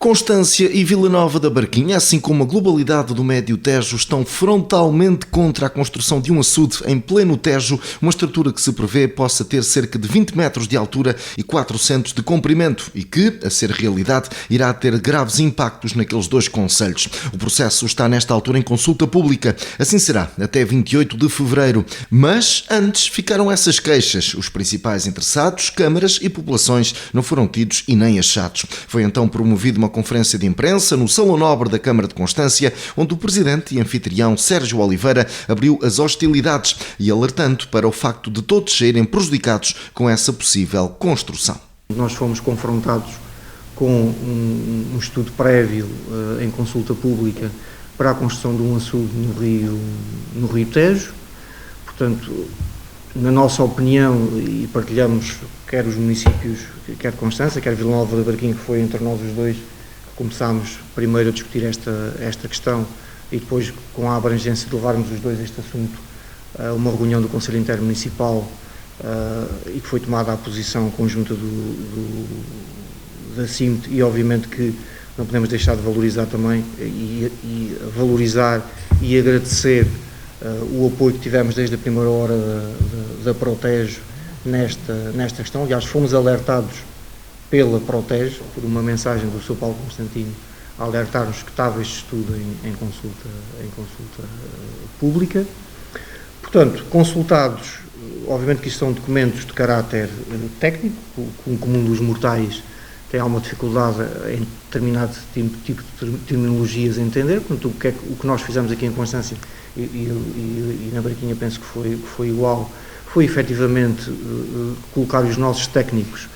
Constância e Vila Nova da Barquinha, assim como a globalidade do Médio Tejo, estão frontalmente contra a construção de um açude em pleno Tejo, uma estrutura que se prevê possa ter cerca de 20 metros de altura e 400 de comprimento e que, a ser realidade, irá ter graves impactos naqueles dois concelhos. O processo está nesta altura em consulta pública, assim será até 28 de fevereiro. Mas antes ficaram essas queixas. Os principais interessados, câmaras e populações não foram tidos e nem achados. Foi então promovida uma conferência de imprensa no Salão Nobre da Câmara de Constância, onde o presidente e anfitrião Sérgio Oliveira abriu as hostilidades e alertando para o facto de todos serem prejudicados com essa possível construção. Nós fomos confrontados com um estudo prévio em consulta pública para a construção de um açude no Rio Tejo. Portanto, na nossa opinião, e partilhamos quer os municípios, quer Constância, quer Vila Nova da Barquinha, que foi entre nós os dois, começámos primeiro a discutir esta questão e depois, com a abrangência de levarmos os dois este assunto a uma reunião do Conselho Intermunicipal e que foi tomada a posição conjunta da CIMT, e obviamente que não podemos deixar de valorizar também e valorizar e agradecer o apoio que tivemos desde a primeira hora da Protejo nesta questão. Aliás, fomos alertados pela Protejo, por uma mensagem do Sr. Paulo Constantino, a alertar-nos que estava este estudo em consulta pública. Portanto, consultados, obviamente que isto são documentos de caráter técnico, com comum dos mortais tem alguma dificuldade em determinado tipo de terminologias a entender. Portanto, o que nós fizemos aqui em Constância e na Barquinha penso que foi igual, foi efetivamente colocar os nossos técnicos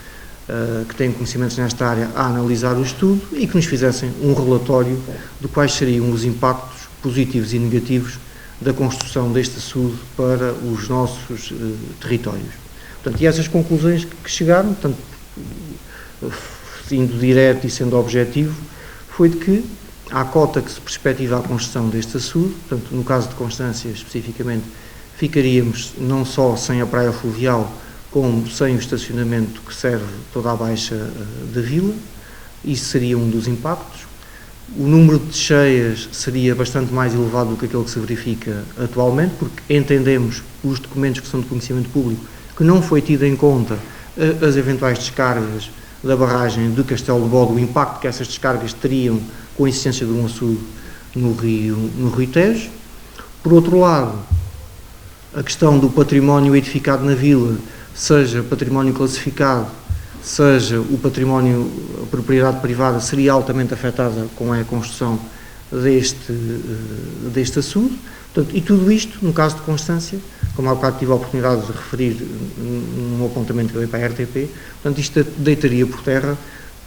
que têm conhecimentos nesta área a analisar o estudo e que nos fizessem um relatório de quais seriam os impactos positivos e negativos da construção deste açude para os nossos territórios. Portanto, e essas conclusões que chegaram, portanto, indo direto e sendo objetivo, foi de que à cota que se perspectiva a construção deste açude, portanto, no caso de Constância especificamente, ficaríamos não só sem a praia fluvial, como sem o estacionamento que serve toda a baixa da vila. Isso seria um dos impactos. O número de cheias seria bastante mais elevado do que aquele que se verifica atualmente, porque entendemos, os documentos que são de conhecimento público, que não foi tido em conta as eventuais descargas da barragem de Castelo de Bode, o impacto que essas descargas teriam com a existência de um açude no Rio Tejo. Por outro lado, a questão do património edificado na vila, seja património classificado, seja o património, a propriedade privada, seria altamente afetada com a construção deste açude. Portanto, e tudo isto, no caso de Constância, como há bocado tive a oportunidade de referir num apontamento que eu dei para a RTP, portanto, isto deitaria por terra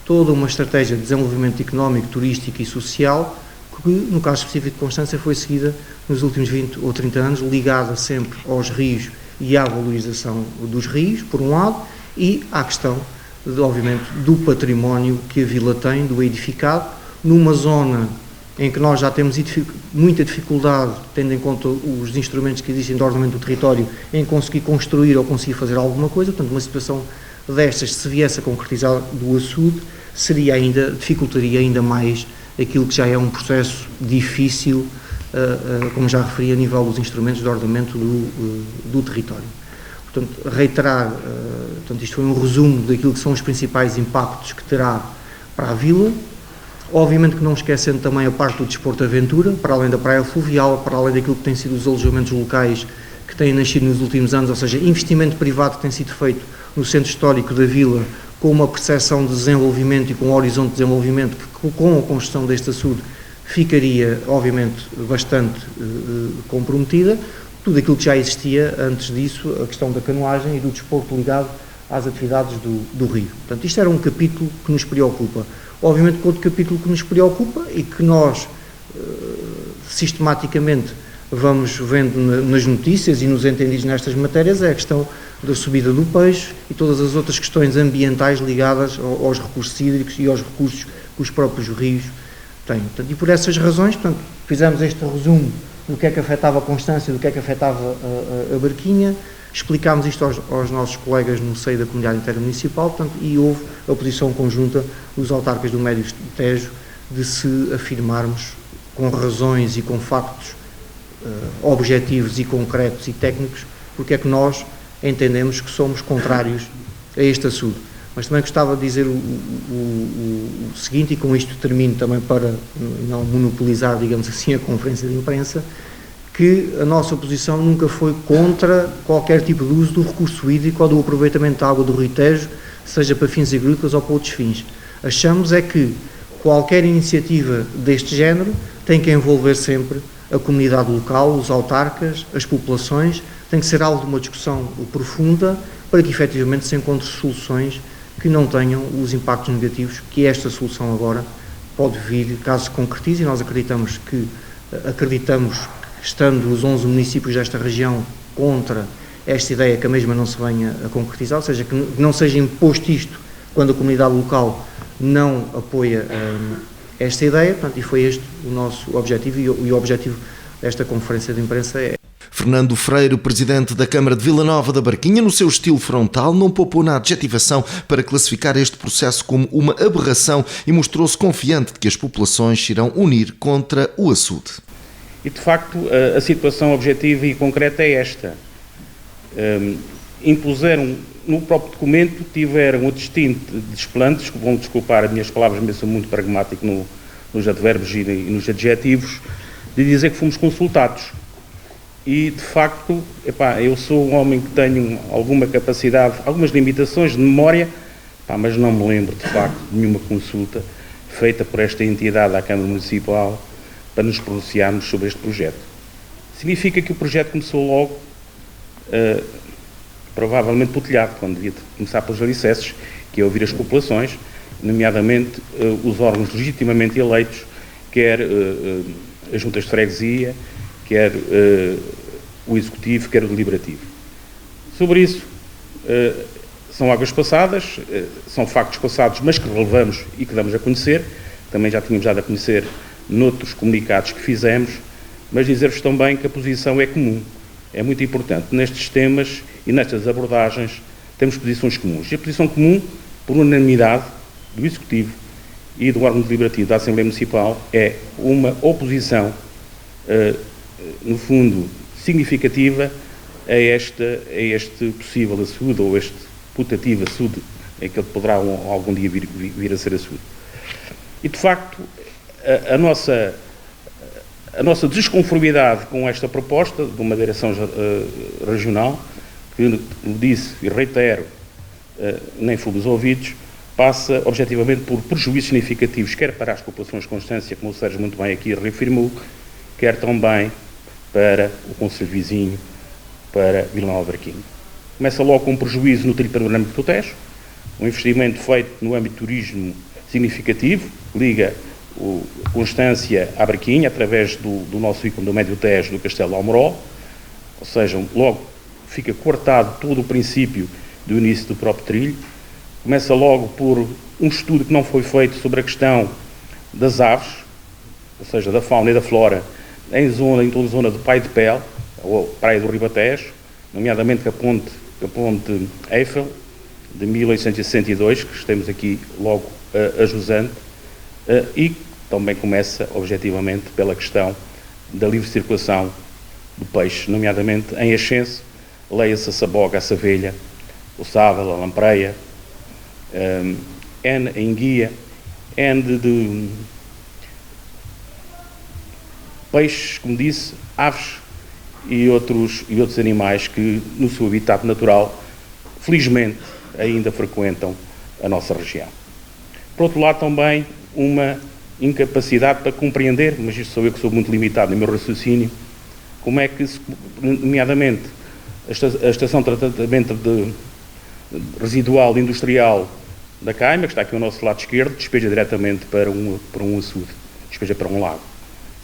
toda uma estratégia de desenvolvimento económico, turístico e social que, no caso específico de Constância, foi seguida nos últimos 20 ou 30 anos, ligada sempre aos rios e à valorização dos rios, por um lado, e à questão, obviamente, do património que a vila tem, do edificado, numa zona em que nós já temos muita dificuldade, tendo em conta os instrumentos que existem de ordenamento do território, em conseguir construir ou conseguir fazer alguma coisa. Portanto, uma situação destas, se viesse a concretizar do açude, dificultaria ainda mais aquilo que já é um processo difícil, como já referi, a nível dos instrumentos de ordenamento do território. Portanto, reiterar, isto foi um resumo daquilo que são os principais impactos que terá para a vila. Obviamente que não esquecendo também a parte do desporto aventura, para além da praia fluvial, para além daquilo que têm sido os alojamentos locais que têm nascido nos últimos anos, ou seja, investimento privado que tem sido feito no centro histórico da vila, com uma percepção de desenvolvimento e com um horizonte de desenvolvimento que, com a construção deste açude, ficaria, obviamente, bastante comprometida. Tudo aquilo que já existia antes disso, a questão da canoagem e do desporto ligado às atividades do rio. Portanto, isto era um capítulo que nos preocupa. Obviamente que outro capítulo que nos preocupa e que nós sistematicamente vamos vendo nas notícias e nos entendidos nestas matérias é a questão da subida do peixe e todas as outras questões ambientais ligadas aos recursos hídricos e aos recursos que os próprios rios têm. Portanto, e por essas razões, portanto, fizemos este resumo do que é que afetava a Constância, do que é que afetava a Barquinha, Explicámos isto aos nossos colegas no seio da comunidade intermunicipal, portanto, e houve a posição conjunta dos autarcas do Médio Tejo de se afirmarmos com razões e com factos objetivos e concretos e técnicos, porque é que nós entendemos que somos contrários a este açude. Mas também gostava de dizer o seguinte, e com isto termino também para não monopolizar, digamos assim, a conferência de imprensa, que a nossa posição nunca foi contra qualquer tipo de uso do recurso hídrico ou do aproveitamento da água do Rio Tejo, seja para fins agrícolas ou para outros fins. Achamos é que qualquer iniciativa deste género tem que envolver sempre a comunidade local, os autarcas, as populações, tem que ser alvo de uma discussão profunda para que efetivamente se encontre soluções que não tenham os impactos negativos que esta solução agora pode vir, caso se concretize, e nós acreditamos que, estando os 11 municípios desta região contra esta ideia, que a mesma não se venha a concretizar, ou seja, que não seja imposto isto quando a comunidade local não apoia esta ideia, portanto, e foi este o nosso objetivo, e o objetivo desta conferência de imprensa é... Fernando Freire, presidente da Câmara de Vila Nova da Barquinha, no seu estilo frontal, não poupou na adjetivação para classificar este processo como uma aberração e mostrou-se confiante de que as populações se irão unir contra o açude. E, de facto, a situação objetiva e concreta é esta. Impuseram, no próprio documento, tiveram o destino de desplantes, que vão desculpar as minhas palavras, mas sou muito pragmático nos advérbios e nos adjetivos, de dizer que fomos consultados. E, de facto, eu sou um homem que tenho alguma capacidade, algumas limitações de memória, mas não me lembro, de facto, de nenhuma consulta feita por esta entidade à Câmara Municipal para nos pronunciarmos sobre este projeto. Significa que o projeto começou logo, provavelmente pelo telhado, quando devia começar pelos alicerces, que é ouvir as populações, nomeadamente os órgãos legitimamente eleitos, quer as juntas de freguesia, quer o executivo, quer o deliberativo. Sobre isso, são águas passadas, são factos passados, mas que relevamos e que damos a conhecer, também já tínhamos dado a conhecer noutros comunicados que fizemos, mas dizer-vos também que a posição é comum. É muito importante. Nestes temas e nestas abordagens temos posições comuns. E a posição comum, por unanimidade do executivo e do órgão deliberativo da Assembleia Municipal, é uma oposição no fundo, significativa a este possível açude, ou este putativo açude, em que ele poderá algum dia vir a ser açude. E, de facto, a nossa desconformidade com esta proposta de uma direção regional, que disse, e reitero, nem fomos ouvidos, passa, objetivamente, por prejuízos significativos, quer para as populações de Constância, como o Sérgio muito bem aqui reafirmou, quer também para o concelho vizinho, para Vila Nova de Barquinha. Começa logo com um prejuízo no trilho panorâmico do Tejo, um investimento feito no âmbito do turismo significativo, liga a Constância à Barquinha, através do nosso ícone do Médio Tejo, do Castelo de Almoró, ou seja, logo fica cortado todo o princípio do início do próprio trilho. Começa logo por um estudo que não foi feito sobre a questão das aves, ou seja, da fauna e da flora, em toda a zona do Pai de Pel, ou Praia do Ribatejo, nomeadamente a ponte Eiffel, de 1862, que estamos aqui logo a jusante, e também começa, objetivamente, pela questão da livre circulação do peixe, nomeadamente em ascenso, leia-se a saboga, a savelha, o sábado, a lampreia, a enguia, de peixes, como disse, aves e outros animais que, no seu habitat natural, felizmente, ainda frequentam a nossa região. Por outro lado, também uma incapacidade para compreender, mas isto sou eu que sou muito limitado no meu raciocínio, como é que, nomeadamente, a estação de tratamento residual industrial da Caima, que está aqui ao nosso lado esquerdo, despeja diretamente para um açude, despeja para um lago.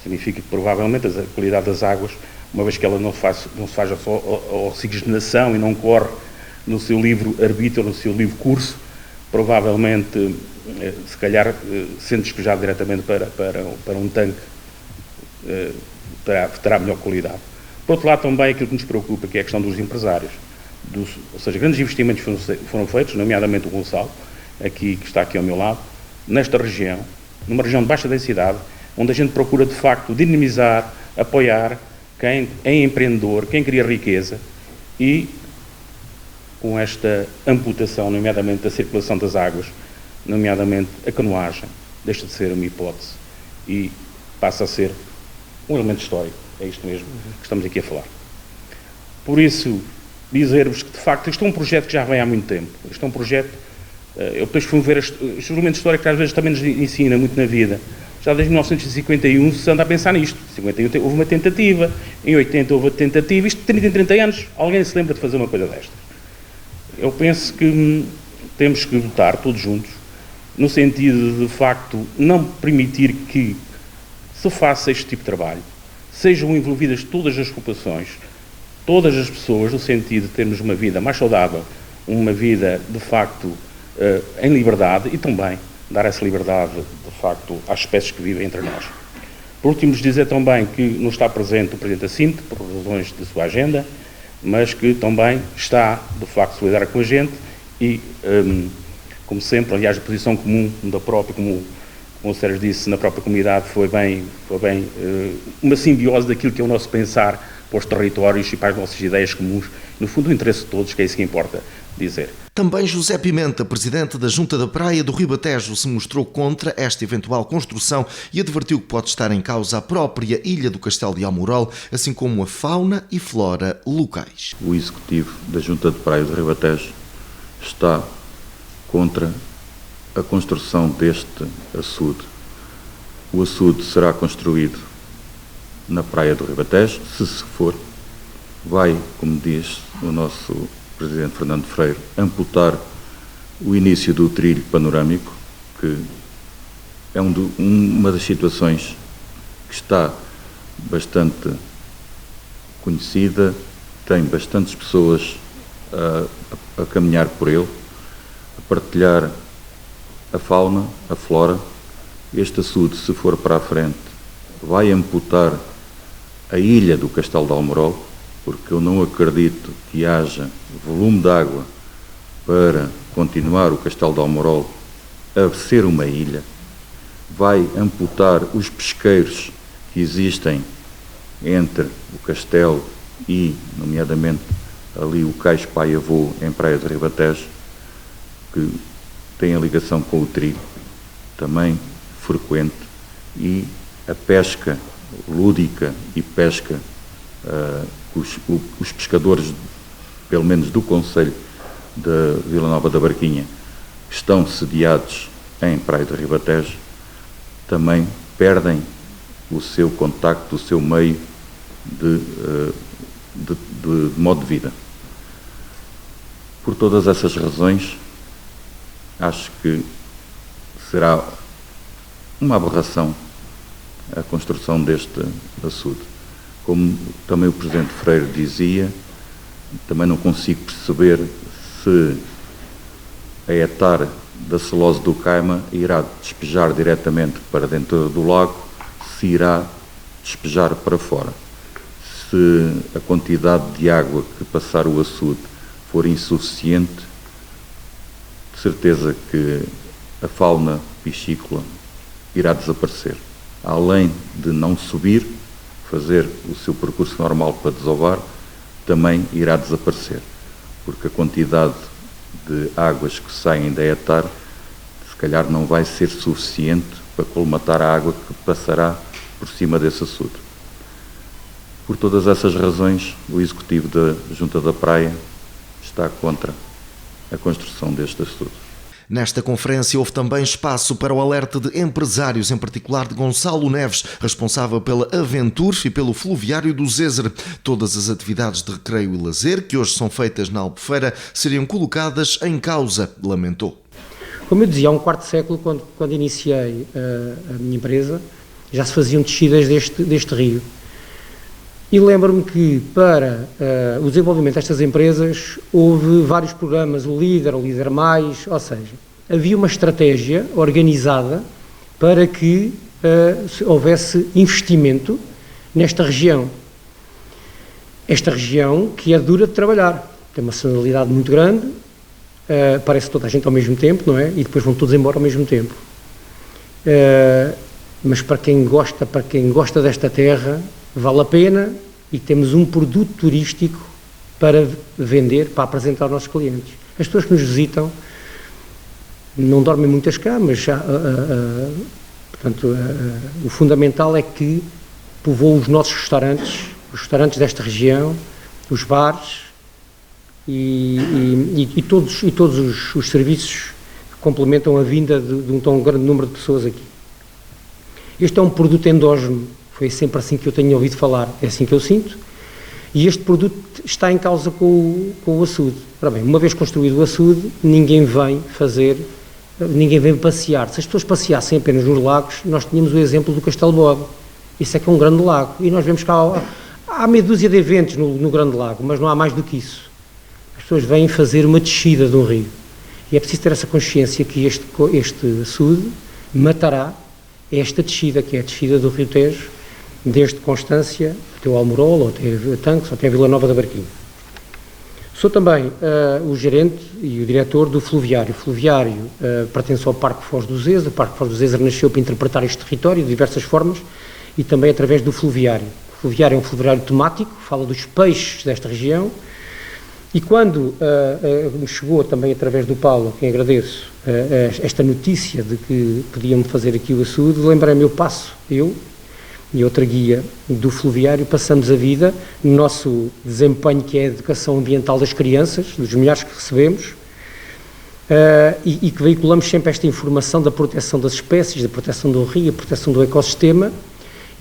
Significa que, provavelmente, a qualidade das águas, uma vez que ela não se faz a oxigenação e não corre no seu livre arbítrio, no seu livre curso, provavelmente, se calhar, sendo despejado diretamente para um tanque, terá melhor qualidade. Por outro lado, também aquilo que nos preocupa, que é a questão dos empresários. ou seja, grandes investimentos foram feitos, nomeadamente o Gonçalo, que está aqui ao meu lado, nesta região, numa região de baixa densidade, onde a gente procura de facto dinamizar, apoiar quem é empreendedor, quem cria riqueza, e com esta amputação, nomeadamente da circulação das águas, nomeadamente a canoagem, deixa de ser uma hipótese e passa a ser um elemento histórico. É isto mesmo que estamos aqui a falar. Por isso, dizer-vos que, de facto, isto é um projeto que já vem há muito tempo. Isto é um projeto, eu depois fui ver estes elementos históricos que às vezes também nos ensina muito na vida. Já desde 1951 se anda a pensar nisto. Em 51 houve uma tentativa, em 80 houve a tentativa, isto de 30 em 30 anos, alguém se lembra de fazer uma coisa destas. Eu penso que temos que lutar todos juntos, no sentido de facto não permitir que se faça este tipo de trabalho, sejam envolvidas todas as populações, todas as pessoas, no sentido de termos uma vida mais saudável, uma vida de facto em liberdade, e também dar essa liberdade de facto às espécies que vivem entre nós. Por último, dizer também que não está presente o Presidente da CIMT, por razões de sua agenda, mas que também está de facto solidário com a gente e, como sempre, aliás, a posição comum da própria, como o Sérgio disse, na própria comunidade foi bem uma simbiose daquilo que é o nosso pensar para os territórios e para as nossas ideias comuns, no fundo o interesse de todos, que é isso que importa dizer. Também José Pimenta, presidente da Junta da Praia do Ribatejo, se mostrou contra esta eventual construção e advertiu que pode estar em causa a própria ilha do Castelo de Almorol, assim como a fauna e flora locais. O Executivo da Junta de Praia do Ribatejo está contra a construção deste açude. O açude será construído na Praia do Ribatejo, se for, vai, como diz o nosso Presidente Fernando Freire, amputar o início do trilho panorâmico, que é uma das situações que está bastante conhecida, tem bastantes pessoas a caminhar por ele, a partilhar a fauna, a flora. Este açude, se for para a frente, vai amputar a ilha do Castelo de Almorol, porque eu não acredito que haja volume de água para continuar o Castelo de Almorol a ser uma ilha. Vai amputar os pesqueiros que existem entre o Castelo e, nomeadamente, ali o Cais Pai Avô, em Praia de Ribatejo, que tem a ligação com o trilho, também frequente, e a pesca lúdica e pesca, os pescadores, pelo menos do concelho de Vila Nova da Barquinha, que estão sediados em Praia de Ribatejo, também perdem o seu contacto, o seu meio de modo de vida. Por todas essas razões, acho que será uma aberração a construção deste açude. Como também o Presidente Freire dizia, também não consigo perceber se a etar da celulose do Caima irá despejar diretamente para dentro do lago, se irá despejar para fora. Se a quantidade de água que passar o açude for insuficiente, de certeza que a fauna piscícola irá desaparecer. Além de não subir, fazer o seu percurso normal para desovar, também irá desaparecer, porque a quantidade de águas que saem da etar, se calhar não vai ser suficiente para colmatar a água que passará por cima desse açude. Por todas essas razões, o Executivo da Junta da Praia está contra a construção deste açude. Nesta conferência houve também espaço para o alerta de empresários, em particular de Gonçalo Neves, responsável pela Aventur e pelo Fluviário do Zézer. Todas as atividades de recreio e lazer que hoje são feitas na Albufeira seriam colocadas em causa, lamentou. Como eu dizia, há um quarto de século, quando iniciei a minha empresa, já se faziam descidas deste rio. E lembro-me que para o desenvolvimento destas empresas houve vários programas, o Líder Mais, ou seja, havia uma estratégia organizada para que houvesse investimento nesta região. Esta região que é dura de trabalhar. tem uma sazonalidade muito grande, parece toda a gente ao mesmo tempo, não é? E depois vão todos embora ao mesmo tempo. Mas para quem gosta desta terra, vale a pena, e temos um produto turístico para vender, para apresentar aos nossos clientes. As pessoas que nos visitam não dormem muitas camas, portanto, o fundamental é que povoam os nossos restaurantes, os restaurantes desta região, os bares e todos os serviços que complementam a vinda de um tão grande número de pessoas aqui. Este é um produto endógeno, foi sempre assim que eu tenho ouvido falar, é assim que eu sinto, e este produto está em causa com o açude. Ora bem, uma vez construído o açude, ninguém vem passear. Se as pessoas passeassem apenas nos lagos, nós tínhamos o exemplo do Castelo Bode. Isso é que é um grande lago, e nós vemos que há meia dúzia de eventos no grande lago, mas não há mais do que isso. As pessoas vêm fazer uma descida de um rio, e é preciso ter essa consciência que este açude matará esta descida, que é a descida do Rio Tejo, desde Constância até o Almorol, ou até Tanques, ou até a Vila Nova da Barquinha. Sou também o gerente e o diretor do Fluviário. O Fluviário pertence ao Parque Foz do Zezer. O Parque Foz do Zezer nasceu para interpretar este território de diversas formas e também através do Fluviário. O Fluviário é um fluviário temático, fala dos peixes desta região, e quando me chegou também através do Paulo, a quem agradeço, esta notícia de que podiam fazer aqui o açude, lembrei-me, eu e outra guia do Fluviário, passamos a vida no nosso desempenho, que é a educação ambiental das crianças, dos milhares que recebemos, e que veiculamos sempre esta informação da proteção das espécies, da proteção do rio, da proteção do ecossistema,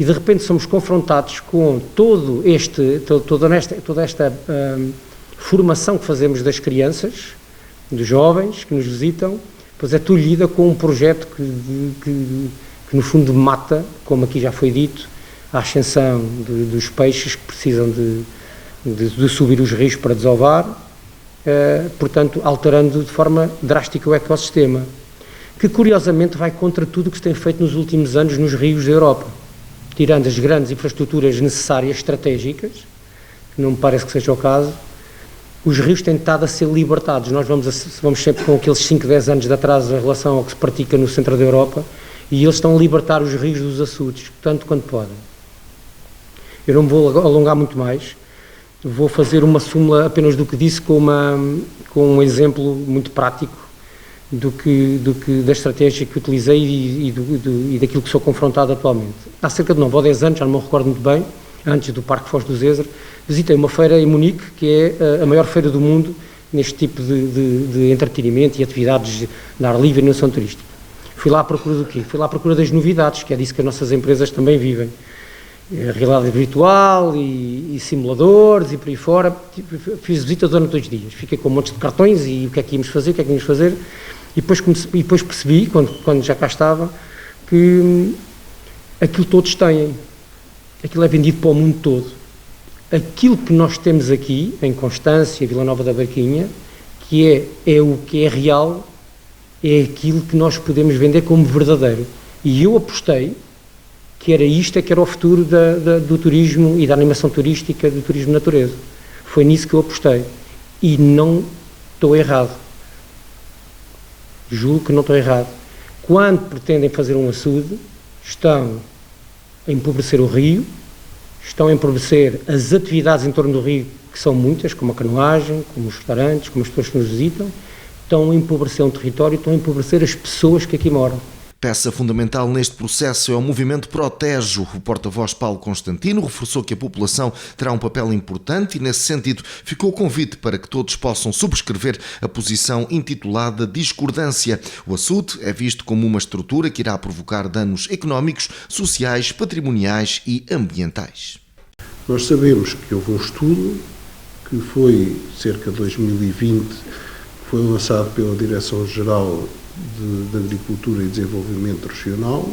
e de repente somos confrontados com toda esta formação que fazemos das crianças, dos jovens que nos visitam, pois é tolhida com um projeto que no fundo mata, como aqui já foi dito, a ascensão dos peixes que precisam de subir os rios para desovar, portanto alterando de forma drástica o ecossistema, que curiosamente vai contra tudo o que se tem feito nos últimos anos nos rios da Europa, tirando as grandes infraestruturas necessárias, estratégicas, que não me parece que seja o caso. Os rios têm estado a ser libertados. Nós vamos sempre com aqueles 5, 10 anos de atraso em relação ao que se pratica no centro da Europa, e eles estão a libertar os rios dos açudes, tanto quanto podem. Eu não me vou alongar muito mais, vou fazer uma súmula apenas do que disse, com um exemplo muito prático da estratégia que utilizei e daquilo que sou confrontado atualmente. Há cerca de 9 ou 10 anos, já não me recordo muito bem, antes do Parque Foz do Zezer, visitei uma feira em Munique, que é a maior feira do mundo neste tipo de entretenimento e atividades de ar livre e animação turística. Fui lá à procura do quê? Fui lá à procura das novidades, que é disso que as nossas empresas também vivem. Realidade virtual e simuladores e por aí fora. Fiz visita durante 2 dias. Fiquei com um monte de cartões e o que é que íamos fazer, E depois percebi, quando já cá estava, que aquilo todos têm. Aquilo é vendido para o mundo todo. Aquilo que nós temos aqui, em Constância, Vila Nova da Barquinha, que é o que é real, é aquilo que nós podemos vender como verdadeiro. E eu apostei que era isto, que era o futuro do turismo e da animação turística, do turismo de natureza. Foi nisso que eu apostei. E não estou errado. Juro que não estou errado. Quando pretendem fazer um açude, estão a empobrecer o rio, estão a empobrecer as atividades em torno do rio, que são muitas, como a canoagem, como os restaurantes, como as pessoas que nos visitam, estão a empobrecer um território, estão a empobrecer as pessoas que aqui moram. Peça fundamental neste processo é o movimento Protejo. O porta-voz Paulo Constantino reforçou que a população terá um papel importante e, nesse sentido, ficou o convite para que todos possam subscrever a posição intitulada Discordância. O açude é visto como uma estrutura que irá provocar danos económicos, sociais, patrimoniais e ambientais. Nós sabemos que houve um estudo que foi cerca de 2020, que foi lançado pela Direção-Geral de Agricultura e Desenvolvimento Regional,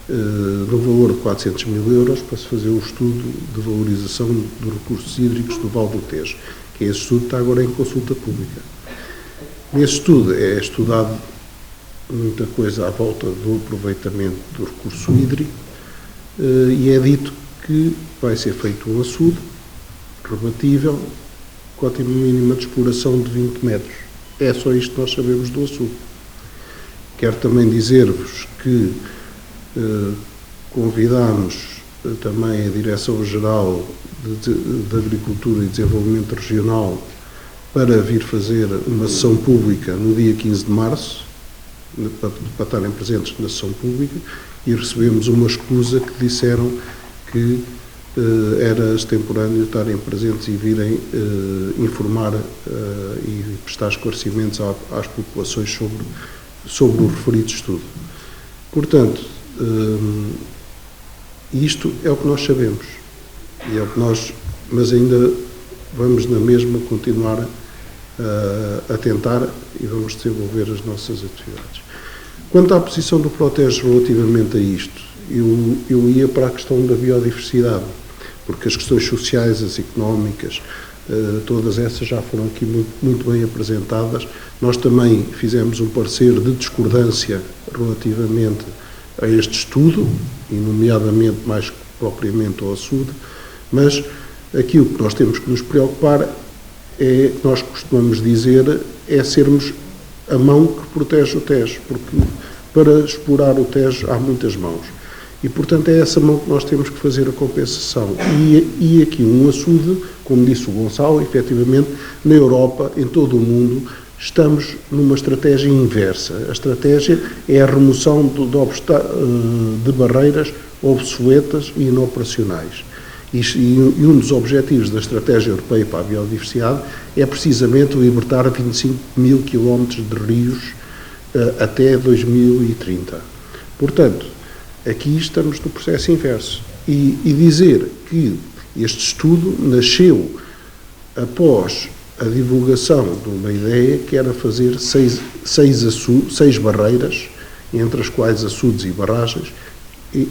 no valor de 400 mil euros, para se fazer um estudo de valorização dos recursos hídricos do Val do Tejo, que esse estudo está agora em consulta pública. Nesse estudo é estudado muita coisa à volta do aproveitamento do recurso hídrico e é dito que vai ser feito um açude rebatível, cota mínima de exploração de 20 metros. É só isto que nós sabemos do açude. Quero também dizer-vos que convidamos também a Direção-Geral de Agricultura e Desenvolvimento Regional para vir fazer uma sessão pública no dia 15 de março, para estarem presentes na sessão pública, e recebemos uma escusa que disseram que era extemporâneo estarem presentes e virem informar e prestar esclarecimentos às populações sobre o referido estudo. Portanto, isto é o que nós sabemos, e é o que mas ainda vamos na mesma continuar a tentar e vamos desenvolver as nossas atividades. Quanto à posição do Protege relativamente a isto, eu ia para a questão da biodiversidade, porque as questões sociais, as económicas, todas essas já foram aqui muito bem apresentadas. Nós também fizemos um parecer de discordância relativamente a este estudo, e nomeadamente mais propriamente ao açude, mas aquilo que nós temos que nos preocupar é, nós costumamos dizer, é sermos a mão que protege o Tejo, porque para explorar o Tejo há muitas mãos. E, portanto, é essa mão que nós temos que fazer a compensação. E aqui um açude, como disse o Gonçalo, efetivamente, na Europa, em todo o mundo, estamos numa estratégia inversa. A estratégia é a remoção de barreiras obsoletas e inoperacionais. E um dos objetivos da Estratégia Europeia para a Biodiversidade é precisamente libertar 25 mil quilómetros de rios até 2030. Portanto, aqui estamos no processo inverso. E dizer que este estudo nasceu após a divulgação de uma ideia que era fazer seis barreiras, entre as quais açudes e barragens,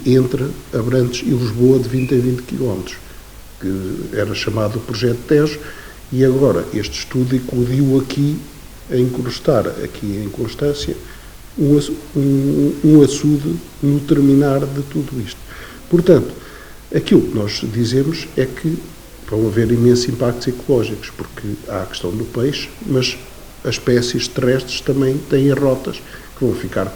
entre Abrantes e Lisboa, de 20 a 20 km, que era chamado o Projeto Tejo, e agora este estudo eclodiu aqui a incrustar, aqui em Constância, um açude no terminar de tudo isto. Portanto, aquilo que nós dizemos é que vão haver imensos impactos ecológicos, porque há a questão do peixe, mas as espécies terrestres também têm rotas que vão ficar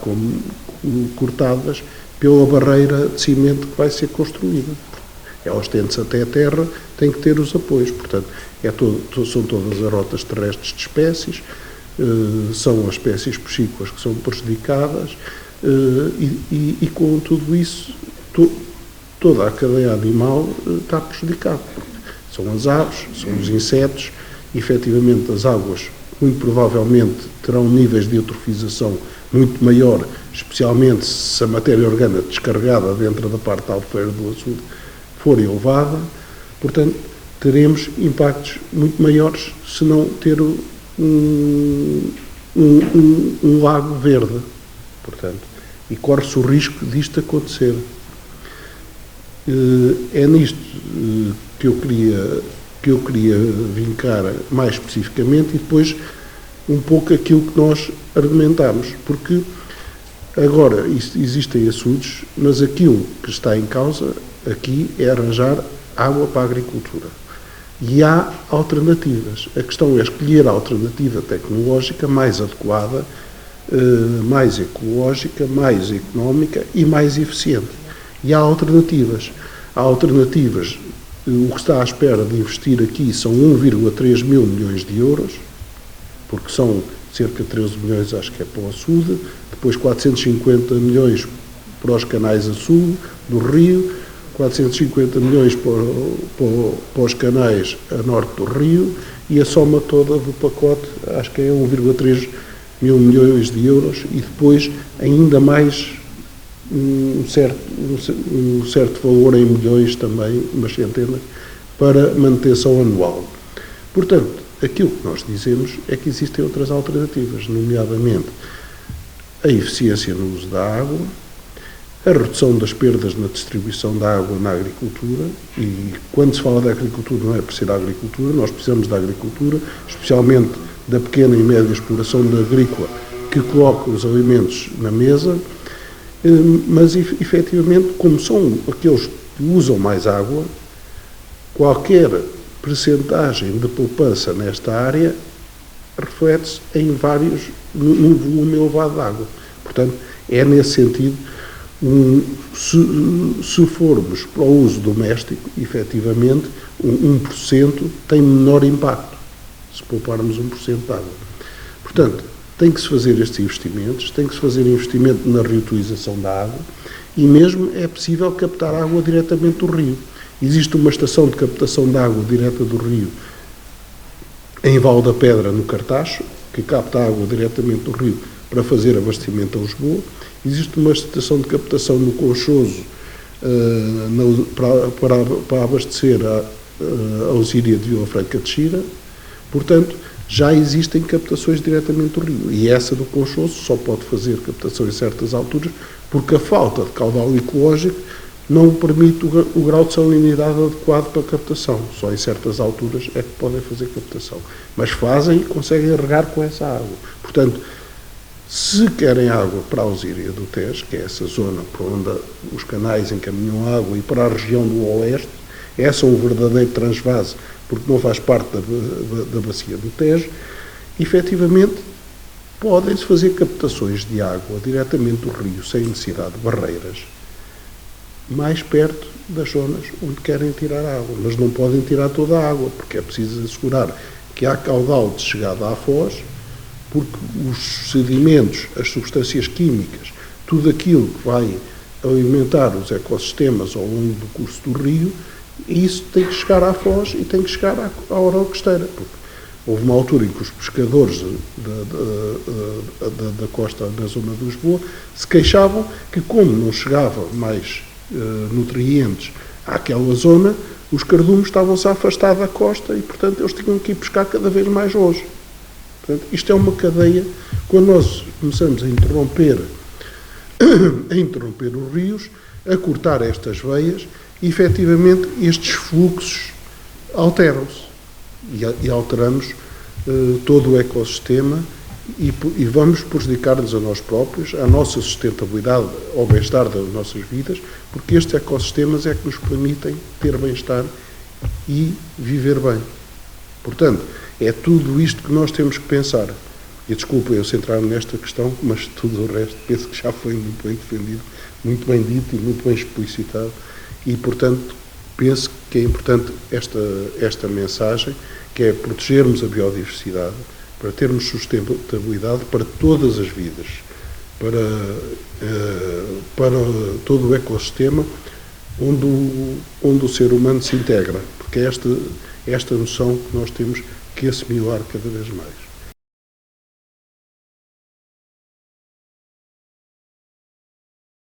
cortadas pela barreira de cimento que vai ser construída. Elas tendem-se até a terra, têm que ter os apoios. Portanto, são todas as rotas terrestres de espécies, são as espécies piscícolas que são prejudicadas, e com tudo isso, toda a cadeia animal está prejudicada. São as aves, são os insetos, efetivamente as águas muito provavelmente terão níveis de eutrofização muito maior, especialmente se a matéria orgânica descarregada dentro da parte albufeira do açude for elevada. Portanto, teremos impactos muito maiores se não ter um lago verde. Portanto, e corre-se o risco disto acontecer. É nisto que eu queria vincar mais especificamente, e depois um pouco aquilo que nós argumentamos, porque agora existem açudes, mas aquilo que está em causa aqui é arranjar água para a agricultura. E há alternativas. A questão é escolher a alternativa tecnológica mais adequada, mais ecológica, mais económica e mais eficiente. E há alternativas. Há alternativas. O que está à espera de investir aqui são 1,3 mil milhões de euros, porque são cerca de 13 milhões, acho que é para o açude, depois 450 milhões para os canais a sul do rio, 450 milhões para os canais a norte do rio, e a soma toda do pacote, acho que é 1,3 mil milhões de euros, e depois ainda mais um certo valor em milhões também, umas centenas, para manutenção anual. Portanto, aquilo que nós dizemos é que existem outras alternativas, nomeadamente a eficiência no uso da água, a redução das perdas na distribuição da água na agricultura, e quando se fala da agricultura não é por ser a agricultura, nós precisamos da agricultura, especialmente da pequena e média exploração agrícola que coloca os alimentos na mesa, mas efetivamente, como são aqueles que usam mais água, qualquer percentagem de poupança nesta área reflete-se num volume elevado de água. Portanto, é nesse sentido, se formos para o uso doméstico, efetivamente, 1% tem menor impacto, se pouparmos 1% de água. Portanto, tem que se fazer estes investimentos, tem que se fazer investimento na reutilização da água e mesmo é possível captar água diretamente do rio. Existe uma estação de captação de água direta do rio em Val da Pedra, no Cartacho, que capta água diretamente do rio para fazer abastecimento a Lisboa. Existe uma estação de captação no Conchoso para abastecer a Osíria de Vila Franca de Xira. Portanto, já existem captações diretamente do rio. E essa do Conchoso só pode fazer captação em certas alturas porque a falta de caudal ecológico não permite o grau de salinidade adequado para a captação. Só em certas alturas é que podem fazer captação. Mas fazem e conseguem regar com essa água. Portanto, se querem água para a Osíria do Tejo, que é essa zona por onde os canais encaminham água, e para a região do Oeste, essa é um verdadeiro transvase, porque não faz parte da bacia do Tejo, efetivamente podem-se fazer captações de água diretamente do rio, sem necessidade de barreiras, mais perto das zonas onde querem tirar água, mas não podem tirar toda a água, porque é preciso assegurar que há caudal de chegada à foz, porque os sedimentos, as substâncias químicas, tudo aquilo que vai alimentar os ecossistemas ao longo do curso do rio, isso tem que chegar à foz e tem que chegar à orla costeira, porque houve uma altura em que os pescadores da costa, da zona de Lisboa, se queixavam que, como não chegava mais nutrientes àquela zona, os cardumes estavam-se a afastar da costa e, portanto, eles tinham que ir pescar cada vez mais longe. Portanto, isto é uma cadeia. Quando nós começamos a interromper os rios, a cortar estas veias, efetivamente estes fluxos alteram-se e alteramos todo o ecossistema e vamos prejudicar-nos a nós próprios, a nossa sustentabilidade, ao bem-estar das nossas vidas, porque estes ecossistemas é que nos permitem ter bem-estar e viver bem. Portanto, é tudo isto que nós temos que pensar. E desculpa eu centrar-me nesta questão, mas tudo o resto penso que já foi muito bem defendido, muito bem dito e muito bem explicitado. E, portanto, penso que é importante esta mensagem, que é protegermos a biodiversidade, para termos sustentabilidade para todas as vidas, para todo o ecossistema onde o ser humano se integra, porque é esta noção que nós temos que assimilar cada vez mais.